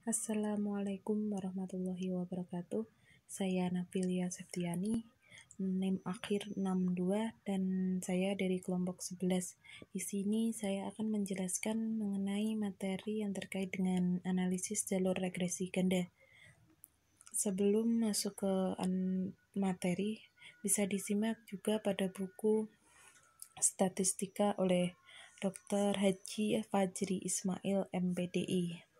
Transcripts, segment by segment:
Assalamualaikum warahmatullahi wabarakatuh. Saya Nafilia Septiani, NIM akhir 62 dan saya dari kelompok 11. Di sini saya akan menjelaskan mengenai materi yang terkait dengan analisis jalur regresi ganda. Sebelum masuk ke materi, bisa disimak juga pada buku Statistika oleh Dr. Haji Fajri Ismail MPDI.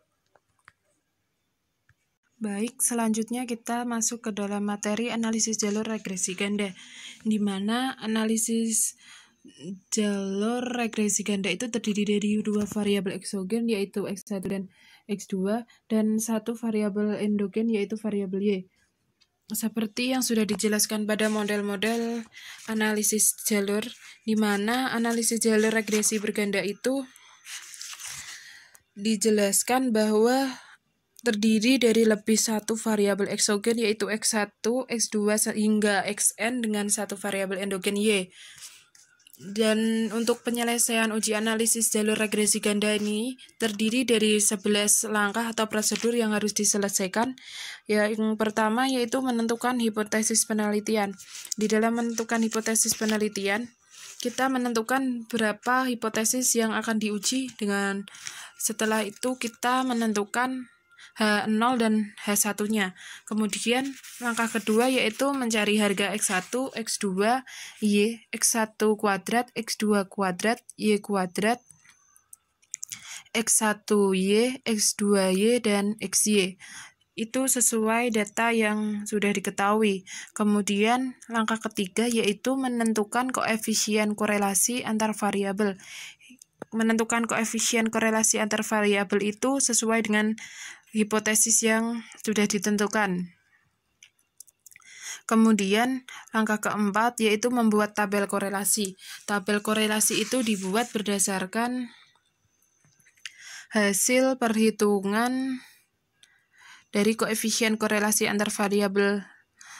Baik, selanjutnya kita masuk ke dalam materi analisis jalur regresi ganda, di mana analisis jalur regresi ganda itu terdiri dari dua variabel eksogen yaitu X1 dan X2 dan satu variabel endogen yaitu variabel Y. Seperti yang sudah dijelaskan pada model-model analisis jalur, di mana analisis jalur regresi berganda itu dijelaskan bahwa terdiri dari lebih satu variabel eksogen yaitu X1, X2 hingga Xn dengan satu variabel endogen Y. Dan untuk penyelesaian uji analisis jalur regresi ganda ini terdiri dari 11 langkah atau prosedur yang harus diselesaikan. Yang pertama yaitu menentukan hipotesis penelitian. Di dalam menentukan hipotesis penelitian, kita menentukan berapa hipotesis yang akan diuji. Dengan setelah itu kita menentukan H0 dan H1-nya. Kemudian langkah kedua yaitu mencari harga X1, X2, Y, X1 kuadrat, X2 kuadrat, Y kuadrat, X1Y, X2Y, dan XY. Itu sesuai data yang sudah diketahui. Kemudian langkah ketiga yaitu menentukan koefisien korelasi antar variabel. Menentukan koefisien korelasi antar variabel itu sesuai dengan hipotesis yang sudah ditentukan. Kemudian langkah keempat yaitu membuat tabel korelasi. Tabel korelasi itu dibuat berdasarkan hasil perhitungan dari koefisien korelasi antar variabel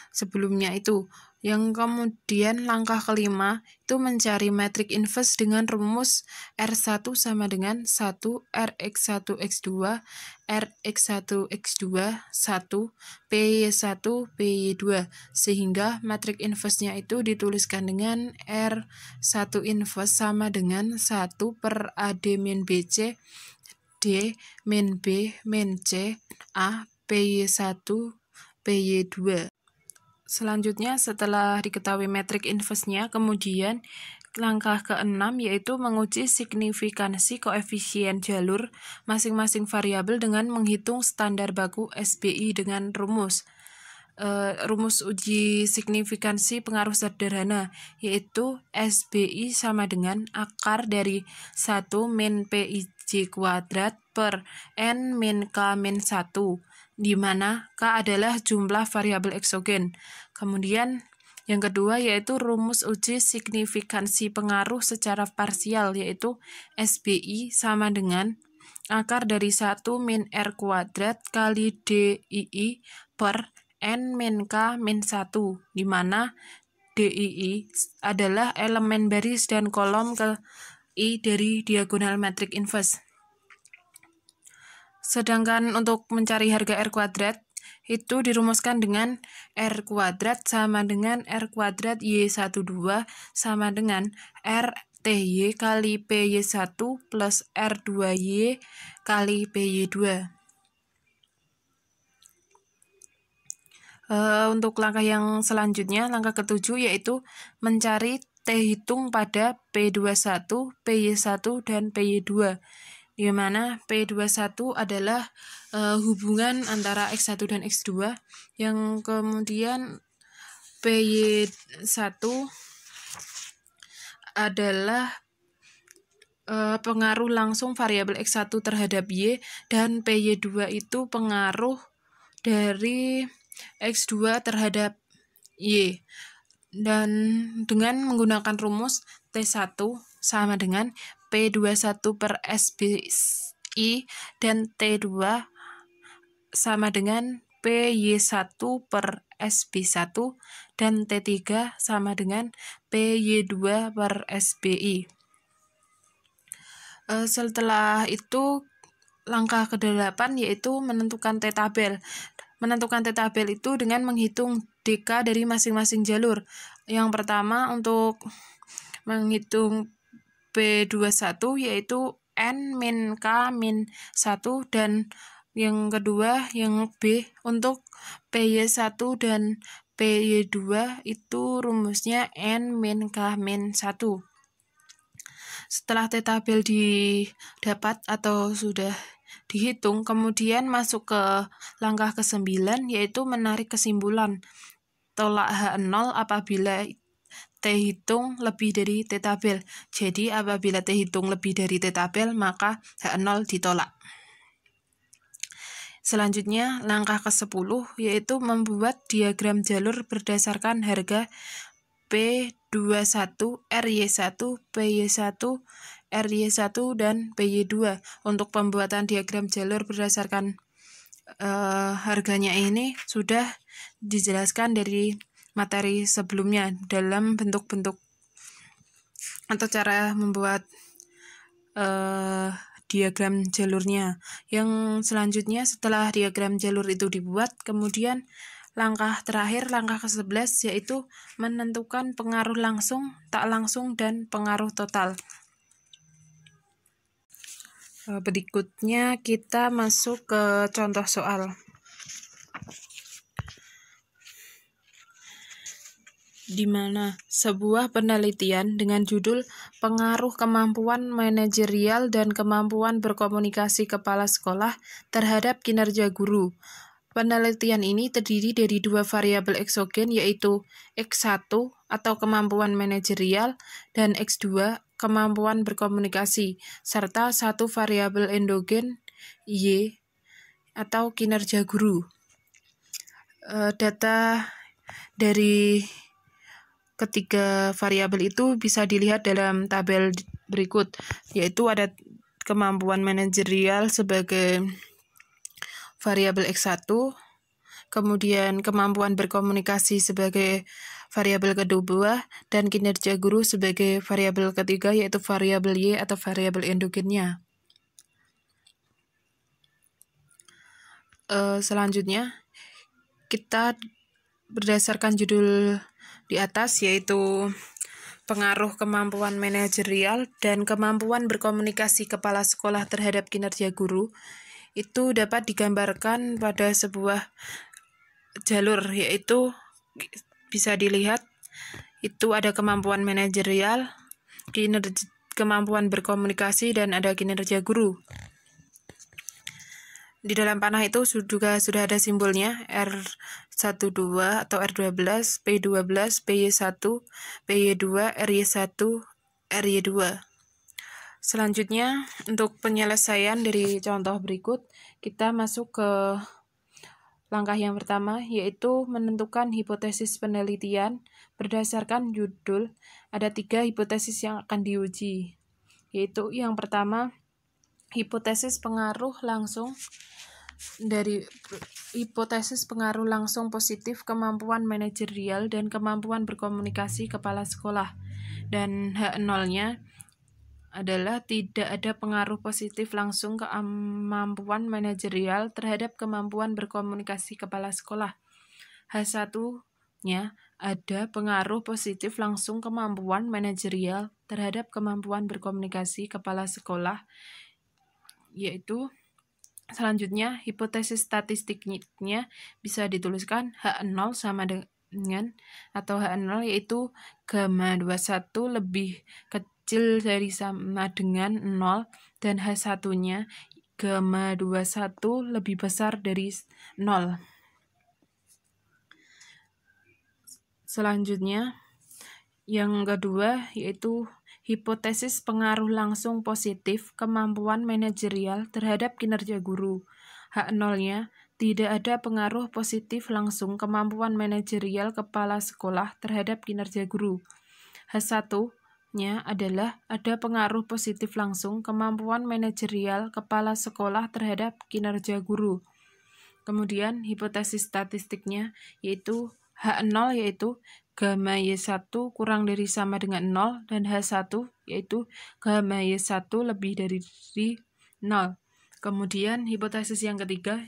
sebelumnya itu. Yang kemudian langkah kelima itu mencari metrik inverse dengan rumus R1 sama dengan 1 Rx1x2 Rx1x2 1 Py1 Py2 sehingga metrik inverse-nya itu dituliskan dengan R1 inverse sama dengan 1 per AD min BC D min B min C A Py1 Py2. Selanjutnya, setelah diketahui metrik inverse-nya, kemudian langkah ke-6 yaitu menguji signifikansi koefisien jalur masing-masing variabel dengan menghitung standar baku SBI dengan rumus uji signifikansi pengaruh sederhana, yaitu SBI sama dengan akar dari 1 min PIJ kuadrat per N min K min 1, di mana K adalah jumlah variabel eksogen. Kemudian yang kedua yaitu rumus uji signifikansi pengaruh secara parsial, yaitu SBI sama dengan akar dari 1 min R kuadrat kali DII per N min K min 1, di mana DII adalah elemen baris dan kolom ke I dari diagonal metrik inverse. Sedangkan untuk mencari harga R kuadrat, itu dirumuskan dengan R kuadrat sama dengan R kuadrat Y12 sama dengan R TY kali PY1 plus R2Y kali PY2. Untuk langkah yang selanjutnya, langkah ke-7 yaitu mencari T hitung pada P21, PY1, dan PY2, di mana P21 adalah hubungan antara X1 dan X2, yang kemudian PY1 adalah pengaruh langsung variabel X1 terhadap Y, dan PY2 itu pengaruh dari X2 terhadap Y. Dan dengan menggunakan rumus T1 sama dengan P21 per SBI dan T2 sama dengan PY1 per SB1 dan T3 sama dengan PY2 per SBI. Setelah itu langkah ke-8 yaitu menentukan T-tabel. Menentukan T-tabel itu dengan menghitung DK dari masing-masing jalur. Yang pertama untuk menghitung B21 yaitu N min K min 1, dan yang kedua yang B untuk PY1 dan PY2 itu rumusnya N min K min 1. Setelah T-tabel didapat atau sudah dihitung, kemudian masuk ke langkah ke-9 yaitu menarik kesimpulan. Tolak H0 apabila T hitung lebih dari T-tabel. Jadi apabila T hitung lebih dari T-tabel, maka H0 ditolak. Selanjutnya, langkah ke-10 yaitu membuat diagram jalur berdasarkan harga P21, RY1, PY1, RY1, dan PY2. Untuk pembuatan diagram jalur berdasarkan harganya ini sudah dijelaskan dari materi sebelumnya dalam bentuk-bentuk atau cara membuat diagram jalurnya. Yang selanjutnya setelah diagram jalur itu dibuat, kemudian langkah terakhir, langkah ke-11 yaitu menentukan pengaruh langsung, tak langsung, dan pengaruh total. Berikutnya kita masuk ke contoh soal. Di mana sebuah penelitian dengan judul Pengaruh Kemampuan Manajerial dan Kemampuan Berkomunikasi Kepala Sekolah terhadap Kinerja Guru. Penelitian ini terdiri dari 2 variabel eksogen yaitu X1 atau kemampuan manajerial dan X2 kemampuan berkomunikasi, serta 1 variabel endogen Y atau kinerja guru. Data dari ketiga variabel itu bisa dilihat dalam tabel berikut, yaitu ada kemampuan manajerial sebagai variabel X1, kemudian kemampuan berkomunikasi sebagai variabel kedua, dan kinerja guru sebagai variabel ketiga, yaitu variabel Y atau variabel endogennya. Selanjutnya, kita berdasarkan judul di atas, yaitu pengaruh kemampuan manajerial dan kemampuan berkomunikasi kepala sekolah terhadap kinerja guru, itu dapat digambarkan pada sebuah jalur, yaitu bisa dilihat itu ada kemampuan manajerial, kemampuan berkomunikasi, dan ada kinerja guru. Di dalam panah itu juga sudah ada simbolnya R12 atau R12, P12, PY1, PY2, RY1, RY2. Selanjutnya, untuk penyelesaian dari contoh berikut, kita masuk ke langkah yang pertama, yaitu menentukan hipotesis penelitian. Berdasarkan judul, ada 3 hipotesis yang akan diuji, yaitu yang pertama, hipotesis pengaruh langsung. Dari hipotesis pengaruh langsung positif kemampuan manajerial dan kemampuan berkomunikasi kepala sekolah, dan H0-nya adalah tidak ada pengaruh positif langsung kemampuan manajerial terhadap kemampuan berkomunikasi kepala sekolah. H1-nya ada pengaruh positif langsung kemampuan manajerial terhadap kemampuan berkomunikasi kepala sekolah, yaitu selanjutnya hipotesis statistiknya bisa dituliskan H0 sama dengan atau H0 yaitu gamma 21 lebih kecil dari sama dengan 0, dan H1-nya gamma 21 lebih besar dari 0. Selanjutnya, yang kedua yaitu hipotesis pengaruh langsung positif kemampuan manajerial terhadap kinerja guru. H0-nya tidak ada pengaruh positif langsung kemampuan manajerial kepala sekolah terhadap kinerja guru. H1-nya adalah ada pengaruh positif langsung kemampuan manajerial kepala sekolah terhadap kinerja guru. Kemudian hipotesis statistiknya yaitu H0 yaitu gamma Y1 kurang dari sama dengan 0, dan H1 yaitu gamma Y1 lebih dari 0. Kemudian hipotesis yang ketiga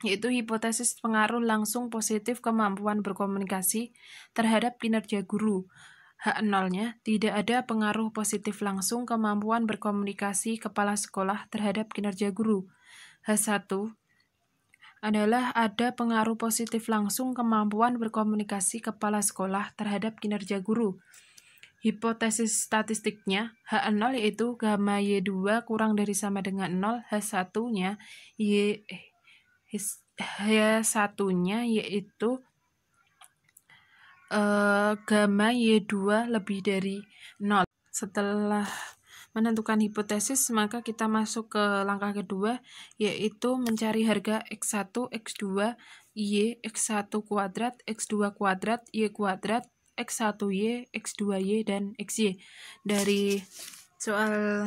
yaitu hipotesis pengaruh langsung positif kemampuan berkomunikasi terhadap kinerja guru. H0-nya, tidak ada pengaruh positif langsung kemampuan berkomunikasi kepala sekolah terhadap kinerja guru. H1 adalah ada pengaruh positif langsung kemampuan berkomunikasi kepala sekolah terhadap kinerja guru. Hipotesis statistiknya, H0 yaitu gamma Y2 kurang dari sama dengan 0, H1-nya H1-nya yaitu gamma Y2 lebih dari 0. Setelah menentukan hipotesis, maka kita masuk ke langkah kedua, yaitu mencari harga X1, X2, Y, X1 kuadrat, X2 kuadrat, Y kuadrat, X1Y, X2Y, dan XY. Dari soal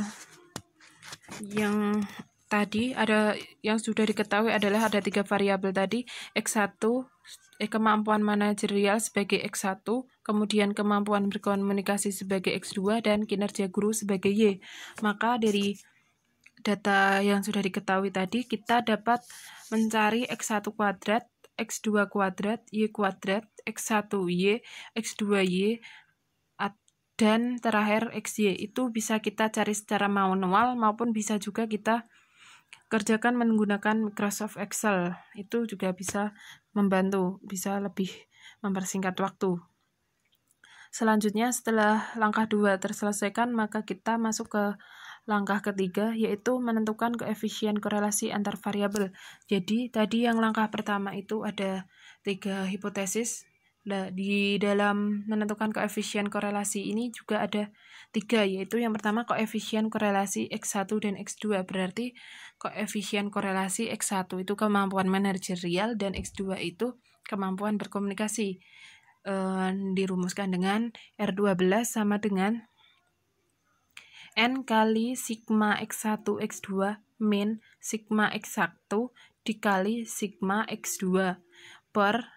yang tadi ada yang sudah diketahui adalah ada 3 variabel tadi, X1, kemampuan manajerial sebagai X1, kemudian kemampuan berkomunikasi sebagai X2, dan kinerja guru sebagai Y. Maka dari data yang sudah diketahui tadi, kita dapat mencari X1 kuadrat, X2 kuadrat, Y kuadrat, X1Y, X2Y, dan terakhir XY. Itu bisa kita cari secara manual maupun bisa juga kita kerjakan menggunakan Microsoft Excel. Itu juga bisa membantu, bisa lebih mempersingkat waktu. Selanjutnya, setelah langkah 2 terselesaikan, maka kita masuk ke langkah ketiga, yaitu menentukan koefisien korelasi antar variabel. Jadi, tadi yang langkah pertama itu ada 3 hipotesis. Di dalam menentukan koefisien korelasi ini juga ada 3, yaitu yang pertama koefisien korelasi X1 dan X2. Berarti koefisien korelasi X1 itu kemampuan manajerial dan X2 itu kemampuan berkomunikasi. Dirumuskan dengan R12 sama dengan N kali sigma X1 X2 min sigma X1 dikali sigma X2 per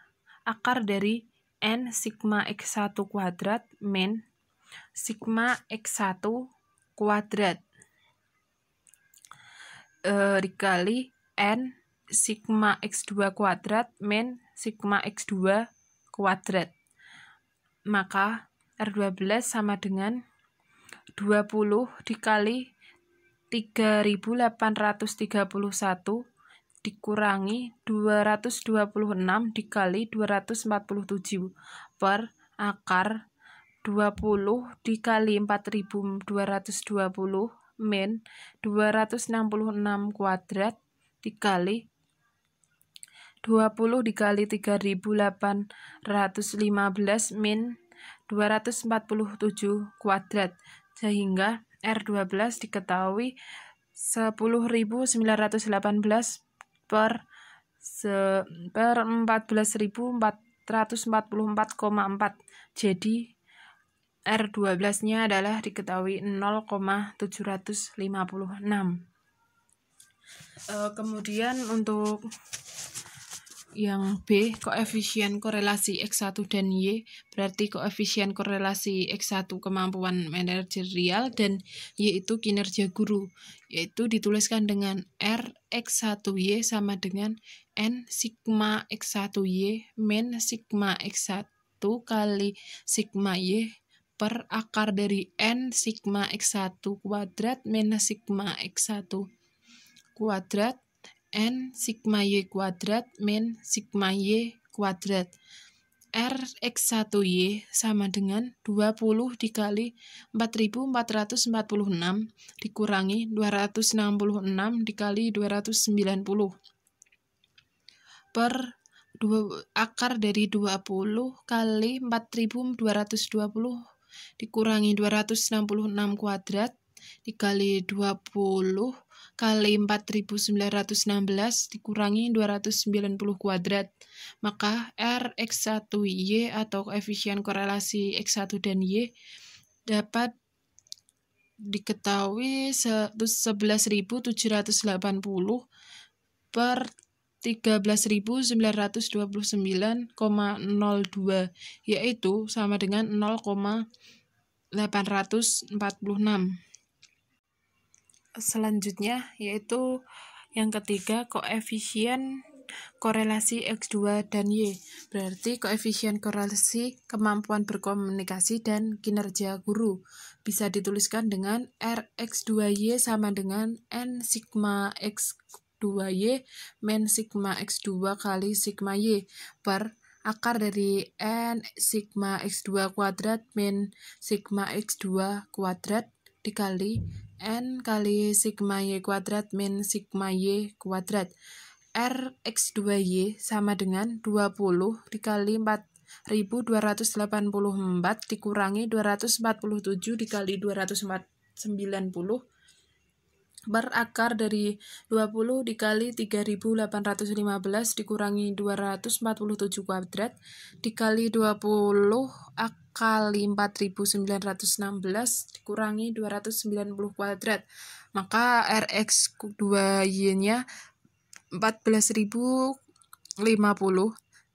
akar dari N sigma X1 kuadrat min sigma X1 kuadrat dikali N sigma X2 kuadrat min sigma X2 kuadrat. Maka R12 sama dengan 20 dikali 3831 dikurangi 226 dikali 247 per akar 20 dikali 4220 min 266 kuadrat dikali 20 dikali 3815 min 247 kuadrat, sehingga R12 diketahui 10.918 per 14.444,4. Jadi R12-nya adalah diketahui 0,756. Kemudian untuk yang B, koefisien korelasi X1 dan Y, berarti koefisien korelasi X1 kemampuan manajerial dan Y itu kinerja guru, yaitu dituliskan dengan R X1Y sama dengan N sigma X1Y min sigma X1 kali sigma Y per akar dari N sigma X1 kuadrat min sigma X1 kuadrat N sigma Y kuadrat min sigma Y kuadrat. R X1Y sama dengan 20 dikali 4446 dikurangi 266 dikali 290 per akar dari 20 kali 4220 dikurangi 266 kuadrat dikali 20 kali 4916 dikurangi 290 kuadrat. Maka R X1Y atau koefisien korelasi X1 dan Y dapat diketahui 11.780 per 13.929,02, yaitu sama dengan 0,846. selanjutnya yaitu yang ketiga, koefisien korelasi X2 dan Y. Berarti koefisien korelasi kemampuan berkomunikasi dan kinerja guru. Bisa dituliskan dengan Rx2Y sama dengan N sigma X2Y min sigma X2 kali sigma Y per akar dari N sigma X2 kuadrat min sigma X2 kuadrat dikali N kali sigma Y kuadrat min sigma Y kuadrat. Rx2Y sama dengan 20 dikali 4284 dikurangi 247 dikali 290 berakar dari 20 dikali 3815 dikurangi 247 kuadrat dikali 20 kali 4916 dikurangi 290 kuadrat. Maka Rx2Y-nya 14.050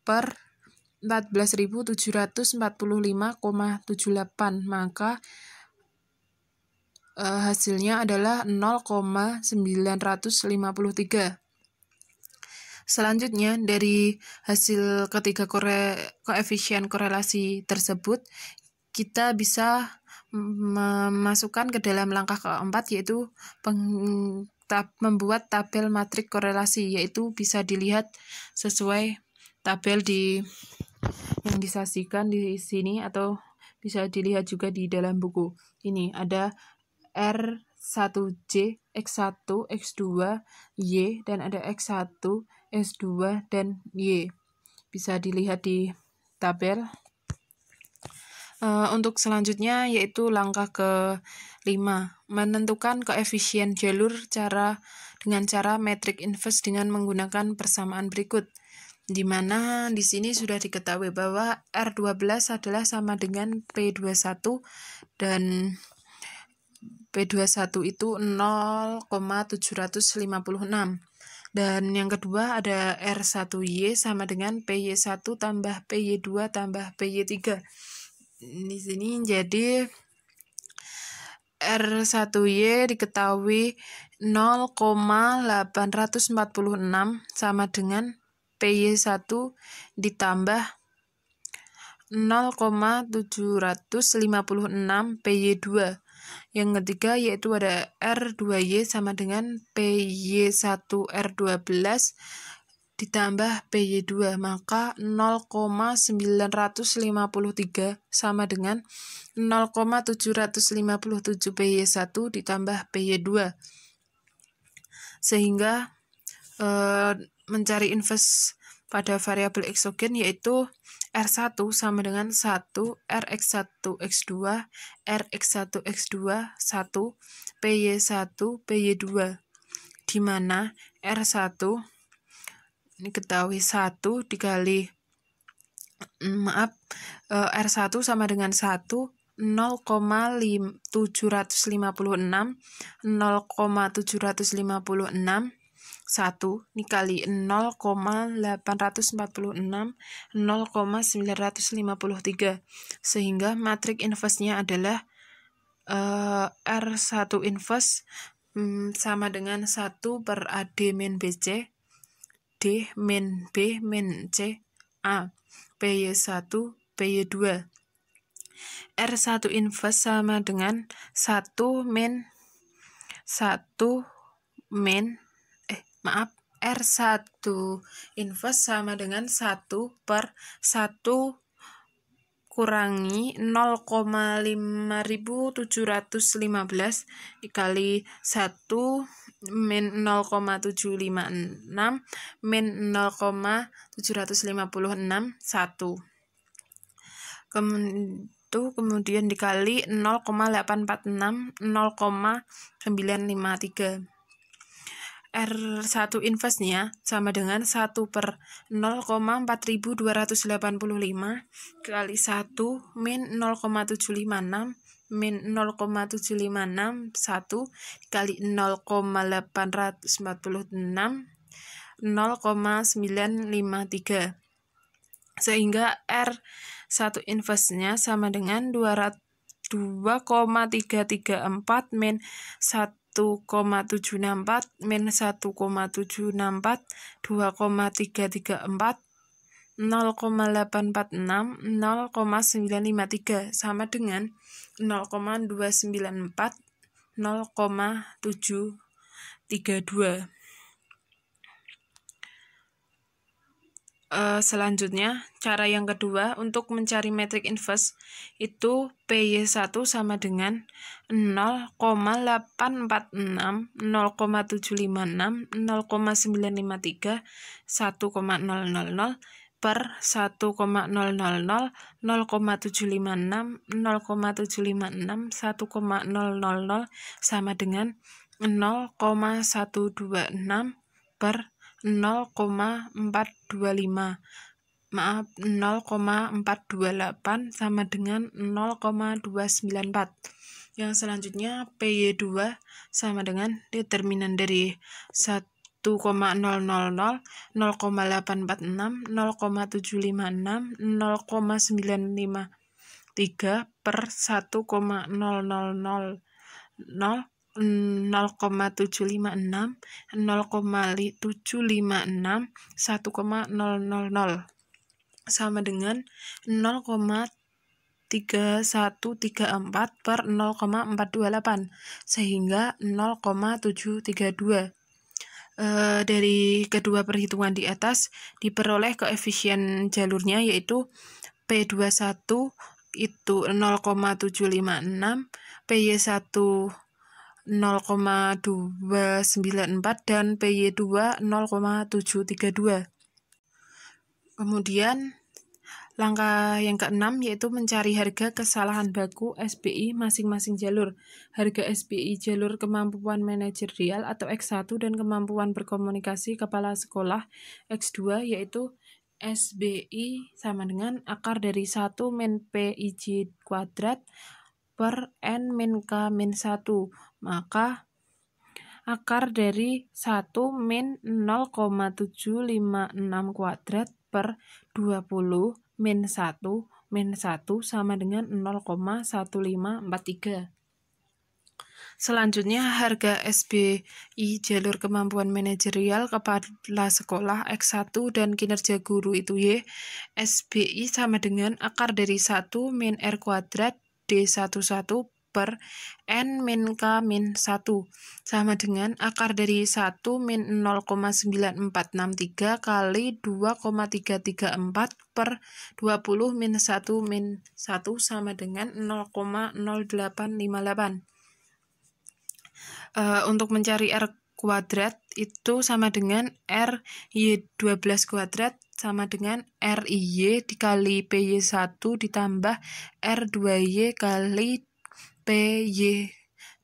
per 14.745,78, maka hasilnya adalah 0,953. Selanjutnya, dari hasil ketiga koefisien korelasi tersebut, kita bisa memasukkan ke dalam langkah keempat, yaitu membuat tabel matrik korelasi, yaitu bisa dilihat sesuai tabel yang disajikan di sini atau bisa dilihat juga di dalam buku. Ini ada R1J, X1, X2, Y, dan ada X1, X2, dan Y. Bisa dilihat di tabel. Untuk selanjutnya yaitu langkah ke-5, menentukan koefisien jalur dengan cara metrik inverse dengan menggunakan persamaan berikut, di mana di sini sudah diketahui bahwa R12 adalah sama dengan P21 dan P21 itu 0,756. Dan yang kedua ada R1Y sama dengan PY1 tambah PY2 tambah PY3. Di sini jadi R1Y diketahui 0,846 sama dengan PY1 ditambah 0,756 PY2. Yang ketiga yaitu ada R2Y sama dengan PY1R12 ditambah PY2, maka 0,953 sama dengan 0,757 PY1 ditambah PY2. Sehingga mencari inverse pada variabel eksogen yaitu R1 sama dengan 1, Rx1, X2, Rx1, X2, 1, PY1, PY2, di mana R1 diketahui 1 dikali R1 sama dengan 1, 0,756, 0,756, 1 dikali 0,846, 0,953, sehingga matrik inverse-nya adalah R1 inverse sama dengan 1 per AD min BC, D min B min C, A, PY1, PY2. R1 inverse sama dengan 1 min R1 inverse sama dengan 1 per 1 kurangi 0,5715 dikali 1 min 0,756 min 0,756 1. Kemudian dikali 0,846 0,953. R1 inverse-nya sama dengan 1 per 0,4285 kali 1 min 0,756 min 0,756 1 dikali 0,846 0,953, sehingga R1 inverse-nya sama dengan 2,334 min 1 1,764, min 1,764, 2,334, 0,846, 0,953 sama dengan 0,294, 0,732. Selanjutnya, cara yang kedua untuk mencari metrik inverse itu PY1 sama dengan 0,846, 0,756, 0,953, 1,000 per 1,000, 0,756, 0,756, 1,000 sama dengan 0,126 per 0,425, maaf 0,428 sama dengan 0,294. Yang selanjutnya PY2 sama dengan determinan dari 1,000, 0,846, 0,756, 0,953 per 1,000, 0,756, 0,756, 1,000 sama dengan 0,3134 per 0,428 sehingga 0,732. Dari kedua perhitungan di atas diperoleh koefisien jalurnya yaitu P21 itu 0,756, PY1 0,294 dan PY2 0,732. Kemudian langkah yang keenam yaitu mencari harga kesalahan baku SBI masing-masing jalur. Harga SBI jalur kemampuan manajerial atau X1 dan kemampuan berkomunikasi kepala sekolah X2 yaitu SBI sama dengan akar dari 1 min PIJ kuadrat per N min K min 1. Maka akar dari 1 min 0,756 kuadrat per 20 min 1 sama dengan 0,1543. Selanjutnya harga SBI jalur kemampuan manajerial kepala sekolah X1 dan kinerja guru itu Y. SBI sama dengan akar dari 1 min R kuadrat D11 per N min K min 1 sama dengan akar dari 1 min 0,9463 kali 2,334 per 20 min 1 sama dengan 0,0858. Untuk mencari R kuadrat itu sama dengan R Y12 kuadrat sama dengan R IY dikali PY1 ditambah R2Y kali PY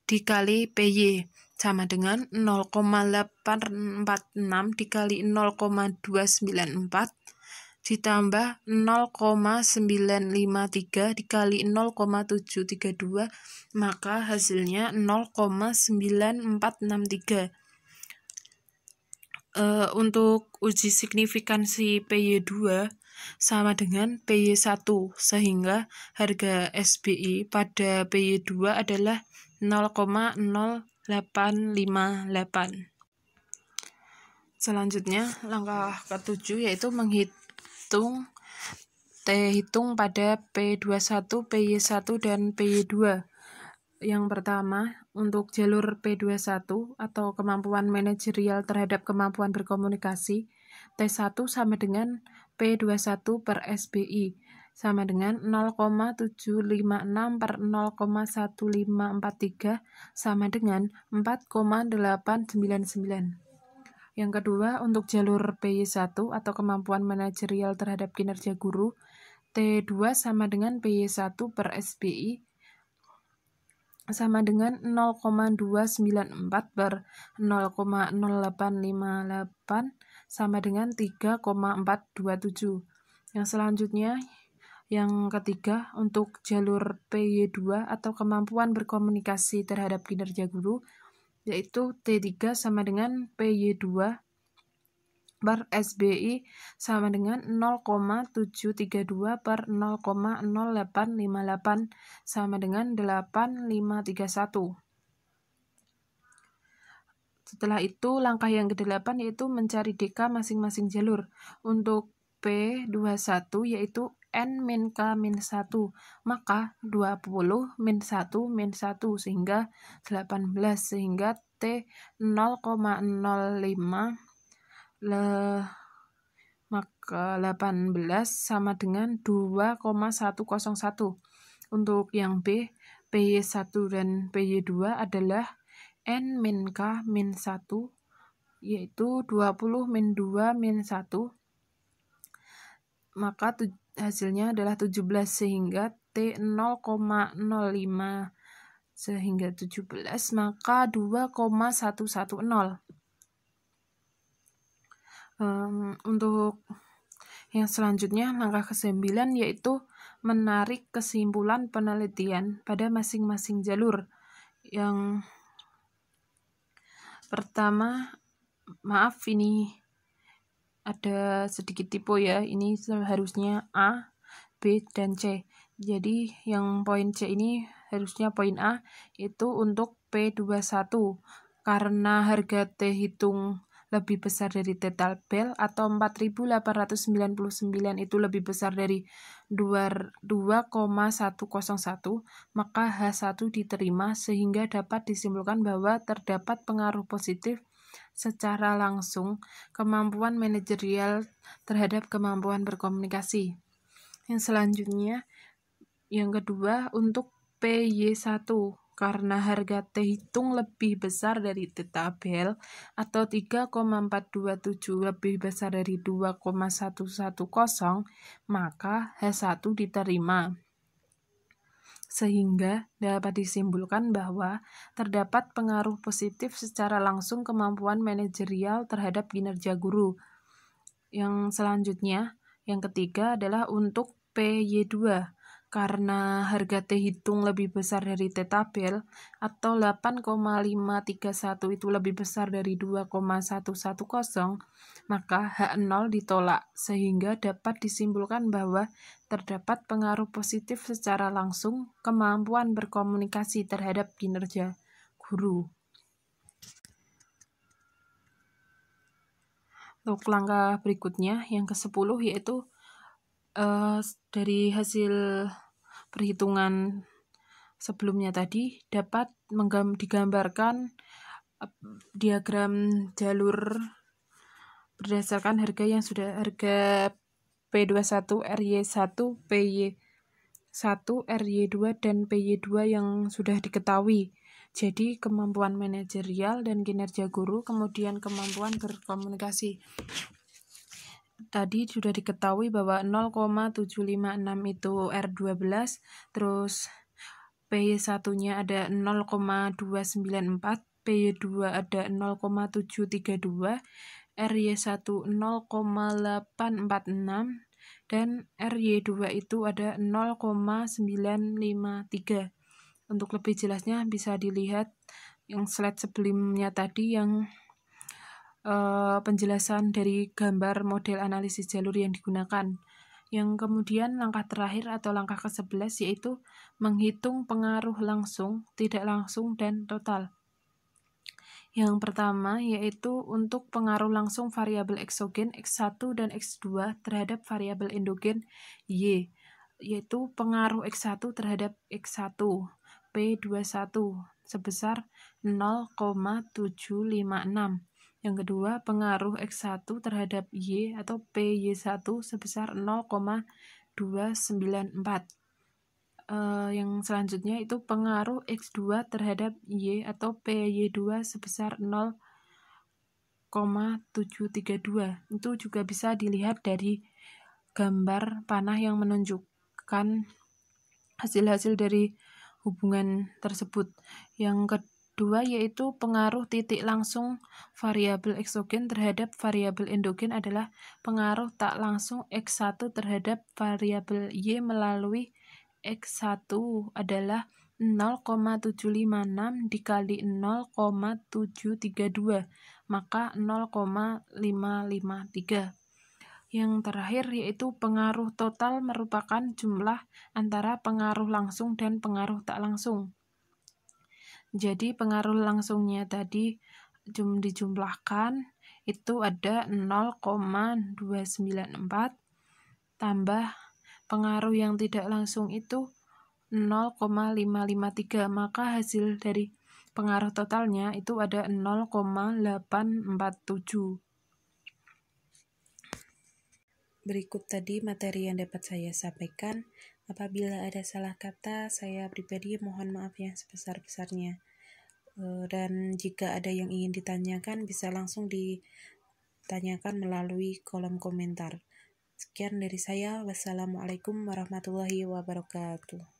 dikali PY sama dengan 0,846 dikali 0,294 ditambah 0,953 dikali 0,732, maka hasilnya 0,9463. Untuk uji signifikansi PY2 sama dengan PY1 sehingga harga SBI pada PY2 adalah 0,0858. Selanjutnya langkah ketujuh yaitu hitung pada P21, PY1 dan PY2. Yang pertama, untuk jalur P21 atau kemampuan manajerial terhadap kemampuan berkomunikasi, T1 sama dengan P21 per SBI, sama dengan 0,756 per 0,1543, sama dengan 4,899. Yang kedua, untuk jalur PY1 atau kemampuan manajerial terhadap kinerja guru, T2 sama dengan PY1 per SBI, sama dengan 0,294 per 0,0858 sama dengan 3,427. Yang selanjutnya, yang ketiga, untuk jalur PY2 atau kemampuan berkomunikasi terhadap kinerja guru, yaitu T3 sama dengan PY2 per SBI sama dengan 0,732 per 0,0858 sama dengan 8531. Setelah itu langkah yang ke-8 yaitu mencari DK masing-masing jalur. Untuk P21 yaitu N-K-1, maka 20 min 1 min 1 sehingga 18, sehingga T 0,05 maka 18 sama dengan 2,101. Untuk yang B, PY1 dan PY2 adalah N min K min 1 yaitu 20 min 2 min 1, maka hasilnya adalah 17 sehingga T 0,05 sehingga 17 maka 2,110. Untuk yang selanjutnya langkah ke-9 yaitu menarik kesimpulan penelitian pada masing-masing jalur. Yang pertama, maaf ini ada sedikit typo ya, ini seharusnya A, B, dan C. Jadi yang poin C ini harusnya poin A, itu untuk P21 karena harga T hitung lebih besar dari T tabel atau 4.899 itu lebih besar dari 2,101, maka H1 diterima sehingga dapat disimpulkan bahwa terdapat pengaruh positif secara langsung kemampuan manajerial terhadap kemampuan berkomunikasi. Yang selanjutnya, yang kedua untuk PY1 karena harga T hitung lebih besar dari T tabel atau 3,427 lebih besar dari 2,110, maka H1 diterima. Sehingga dapat disimpulkan bahwa terdapat pengaruh positif secara langsung kemampuan manajerial terhadap kinerja guru. Yang selanjutnya, yang ketiga adalah untuk PY2 karena harga T hitung lebih besar dari T tabel atau 8,531 itu lebih besar dari 2,110, maka H0 ditolak sehingga dapat disimpulkan bahwa terdapat pengaruh positif secara langsung kemampuan berkomunikasi terhadap kinerja guru. Untuk langkah berikutnya yang ke-10 yaitu dari hasil perhitungan sebelumnya tadi dapat digambarkan diagram jalur berdasarkan harga yang sudah harga P21, RY1, PY1, RY2, dan PY2 yang sudah diketahui. Jadi kemampuan manajerial dan kinerja guru, kemudian kemampuan berkomunikasi. Tadi sudah diketahui bahwa 0,756 itu R12, terus PY1-nya ada 0,294, PY2 ada 0,732, RY1 0,846, dan RY2 itu ada 0,953. Untuk lebih jelasnya bisa dilihat yang slide sebelumnya tadi yang penjelasan dari gambar model analisis jalur yang digunakan. Yang kemudian langkah terakhir atau langkah ke-11 yaitu menghitung pengaruh langsung, tidak langsung, dan total. Yang pertama yaitu untuk pengaruh langsung variabel eksogen X1 dan X2 terhadap variabel endogen Y, yaitu pengaruh X1 terhadap X1 P21 sebesar 0,756. Yang kedua, pengaruh X1 terhadap Y atau PY1 sebesar 0,294. Yang selanjutnya itu pengaruh X2 terhadap Y atau PY2 sebesar 0,732. Itu juga bisa dilihat dari gambar panah yang menunjukkan hasil-hasil dari hubungan tersebut. Yang kedua yaitu pengaruh titik langsung variabel eksogen terhadap variabel endogen adalah pengaruh tak langsung X1 terhadap variabel Y melalui X1 adalah 0,756 dikali 0,732, maka 0,553. Yang terakhir yaitu pengaruh total merupakan jumlah antara pengaruh langsung dan pengaruh tak langsung. Jadi pengaruh langsungnya tadi dijumlahkan itu ada 0,294 tambah pengaruh yang tidak langsung itu 0,553, maka hasil dari pengaruh totalnya itu ada 0,847. Berikut tadi materi yang dapat saya sampaikan. Apabila ada salah kata, saya pribadi mohon maaf yang sebesar-besarnya. Dan jika ada yang ingin ditanyakan, bisa langsung ditanyakan melalui kolom komentar. Sekian dari saya. Wassalamualaikum warahmatullahi wabarakatuh.